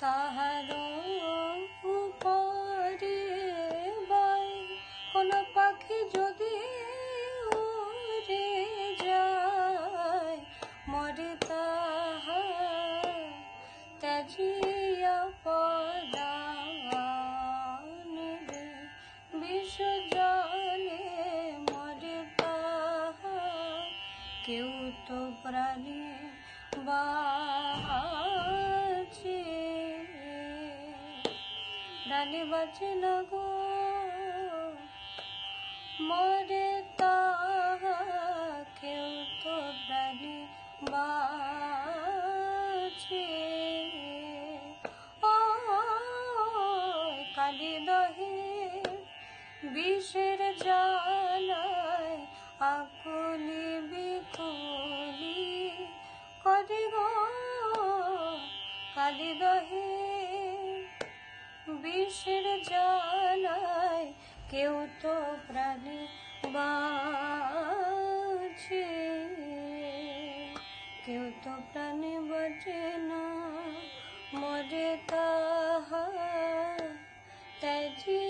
তাহার উপরে বাই কোনো পাখি যদি উড়ে যায়, মরে তাহার ত্যাজিয়া পরাণ রে, বিষ জলে মরে তাহার। কেউ তো প্রাণে বাঁচে, প্রাণে বাঁচে না গো, মরে তাহার। কেউ তো প্রাণে বাঁচে। ও কালি দহে বিষের জ্বালায় আকুলি বিকুলি করে গো, কালি দহে বিষের জ্বালায় কেউ তো প্রাণে বাঁচে, কেউ তো প্রাণে বাঁচে না, মরে তাহার ত্যাজি